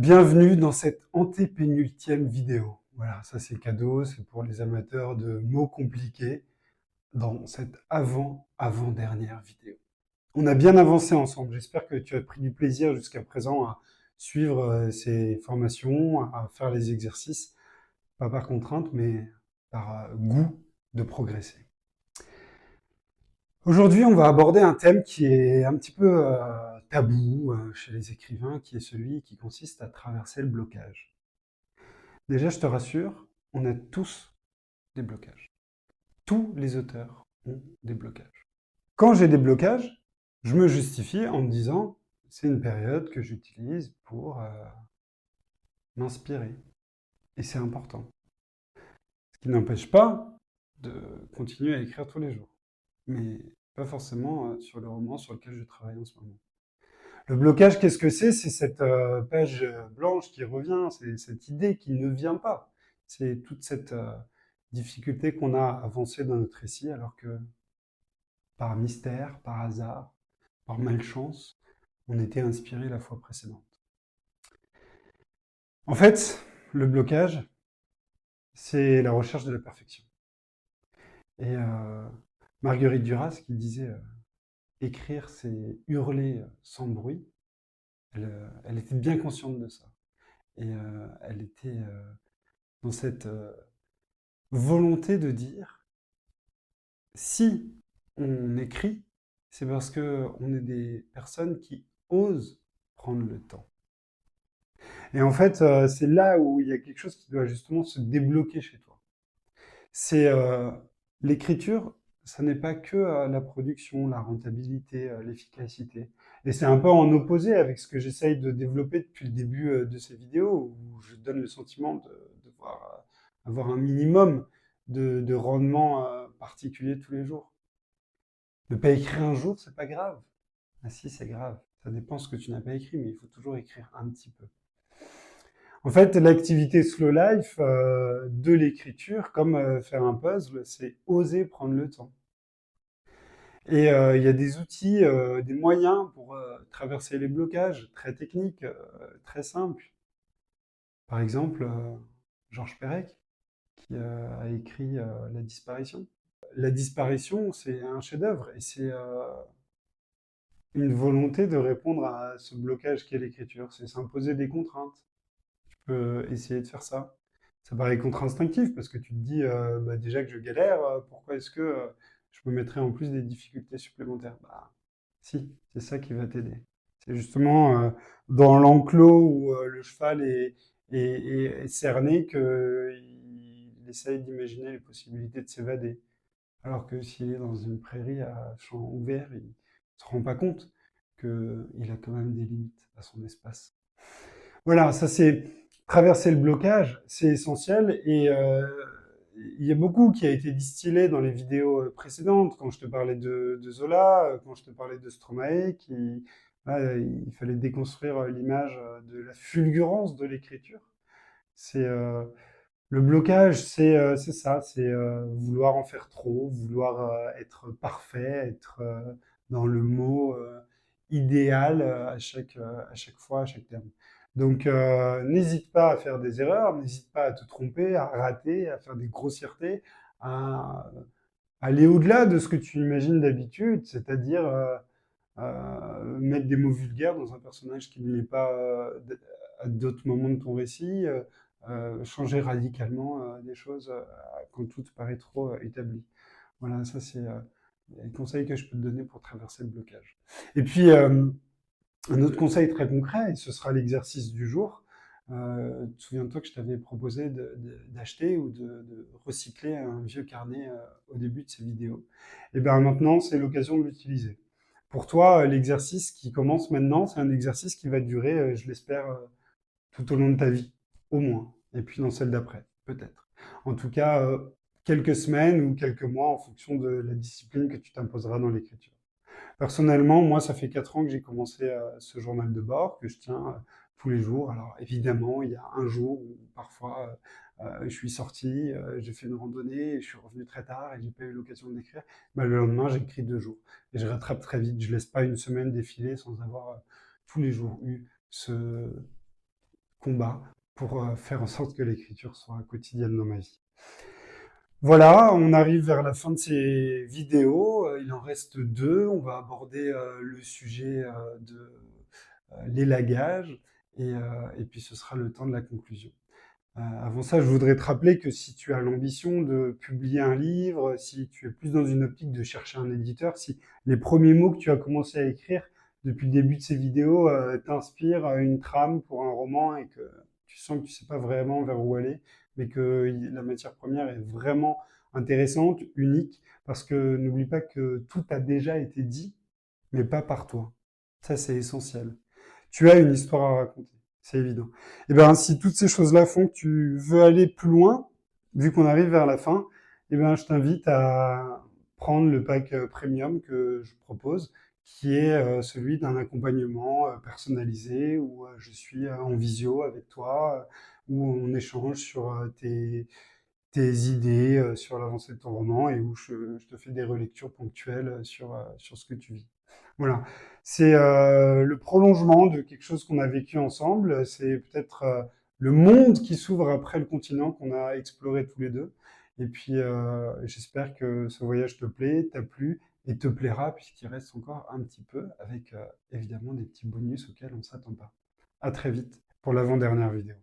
Bienvenue dans cette antépénultième vidéo. Voilà, ça c'est cadeau, c'est pour les amateurs de mots compliqués dans cette avant-dernière vidéo. On a bien avancé ensemble, j'espère que tu as pris du plaisir jusqu'à présent à suivre ces formations, à faire les exercices, pas par contrainte, mais par goût de progresser. Aujourd'hui, on va aborder un thème qui est un petit peu tabou chez les écrivains, qui est celui qui consiste à traverser le blocage. Déjà, je te rassure, on a tous des blocages. Tous les auteurs ont des blocages. Quand j'ai des blocages, je me justifie en me disant, c'est une période que j'utilise pour m'inspirer. Et c'est important. Ce qui n'empêche pas de continuer à écrire tous les jours. Mais pas forcément sur le roman sur lequel je travaille en ce moment. Le blocage, qu'est-ce que c'est? C'est cette page blanche qui revient, c'est cette idée qui ne vient pas. C'est toute cette difficulté qu'on a à avancer dans notre récit, alors que par mystère, par hasard, par malchance, on était inspiré la fois précédente. En fait, le blocage, c'est la recherche de la perfection. Et Marguerite Duras qui disait écrire, c'est hurler sans bruit. Elle était bien consciente de ça. Et elle était dans cette volonté de dire, si on écrit, c'est parce qu'on est des personnes qui osent prendre le temps. Et en fait, c'est là où il y a quelque chose qui doit justement se débloquer chez toi. C'est l'écriture, ça n'est pas que la production, la rentabilité, l'efficacité. Et c'est un peu en opposé avec ce que j'essaye de développer depuis le début de ces vidéos, où je donne le sentiment de devoir avoir un minimum de rendement particulier tous les jours. Ne pas écrire un jour, c'est pas grave. Ah si, c'est grave. Ça dépend ce que tu n'as pas écrit, mais il faut toujours écrire un petit peu. En fait, l'activité slow life de l'écriture, comme faire un puzzle, c'est oser prendre le temps. Et il y a des outils, des moyens pour traverser les blocages, très techniques, très simples. Par exemple, Georges Perec, qui a écrit La disparition. La disparition, c'est un chef-d'œuvre et c'est une volonté de répondre à ce blocage qu'est l'écriture. C'est s'imposer des contraintes. Tu peux essayer de faire ça. Ça paraît contre-instinctif parce que tu te dis bah, déjà que je galère, pourquoi est-ce que je me mettrais en plus des difficultés supplémentaires? Bah, si, c'est ça qui va t'aider. C'est justement dans l'enclos où le cheval est cerné qu'il essaye d'imaginer les possibilités de s'évader. Alors que s'il est dans une prairie à champ ouvert, il ne se rend pas compte qu'il a quand même des limites à son espace. Voilà, ça c'est traverser le blocage, c'est essentiel et il y a beaucoup qui a été distillé dans les vidéos précédentes, quand je te parlais de Zola, quand je te parlais de Stromae, il fallait déconstruire l'image de la fulgurance de l'écriture. C'est le blocage, c'est ça, c'est vouloir en faire trop, vouloir être parfait, être dans le mot idéal à chaque fois, à chaque terme. Donc, n'hésite pas à faire des erreurs, n'hésite pas à te tromper, à rater, à faire des grossièretés, à aller au-delà de ce que tu imagines d'habitude, c'est-à-dire mettre des mots vulgaires dans un personnage qui ne l'est pas à d'autres moments de ton récit, changer radicalement des choses quand tout te paraît trop établi. Voilà, ça c'est les conseils que je peux te donner pour traverser le blocage. Et puis, un autre conseil très concret, et ce sera l'exercice du jour. Souviens-toi que je t'avais proposé d'acheter ou de recycler un vieux carnet au début de ces vidéos. Et bien maintenant, c'est l'occasion de l'utiliser. Pour toi, l'exercice qui commence maintenant, c'est un exercice qui va durer, je l'espère, tout au long de ta vie, au moins. Et puis dans celle d'après, peut-être. En tout cas, quelques semaines ou quelques mois en fonction de la discipline que tu t'imposeras dans l'écriture. Personnellement, moi, ça fait 4 ans que j'ai commencé ce journal de bord que je tiens tous les jours. Alors évidemment, il y a un jour où parfois je suis sorti, j'ai fait une randonnée, et je suis revenu très tard et j'ai pas eu l'occasion d'écrire. Bah, le lendemain, j'écris 2 jours et je rattrape très vite. Je laisse pas une semaine défiler sans avoir tous les jours eu combat pour faire en sorte que l'écriture soit quotidienne dans ma vie. Voilà, on arrive vers la fin de ces vidéos. Il en reste deux. On va aborder le sujet de l'élagage et puis ce sera le temps de la conclusion. Avant ça, je voudrais te rappeler que si tu as l'ambition de publier un livre, si tu es plus dans une optique de chercher un éditeur, si les premiers mots que tu as commencé à écrire depuis le début de ces vidéos t'inspirent une trame pour un roman et que tu sens que tu sais pas vraiment vers où aller, mais que la matière première est vraiment intéressante, unique, parce que n'oublie pas que tout a déjà été dit, mais pas par toi. Ça, c'est essentiel. Tu as une histoire à raconter, c'est évident. Et bien, si toutes ces choses-là font que tu veux aller plus loin, vu qu'on arrive vers la fin, eh ben, je t'invite à prendre le pack premium que je propose, qui est celui d'un accompagnement personnalisé où je suis en visio avec toi, où on échange sur tes idées, sur l'avancée de ton roman et où je te fais des relectures ponctuelles sur ce que tu vis. Voilà. C'est le prolongement de quelque chose qu'on a vécu ensemble. C'est peut-être le monde qui s'ouvre après le continent qu'on a exploré tous les deux. Et puis, j'espère que ce voyage te plaît, t'a plu et te plaira puisqu'il reste encore un petit peu avec évidemment des petits bonus auxquels on ne s'attend pas. À très vite pour l'avant-dernière vidéo.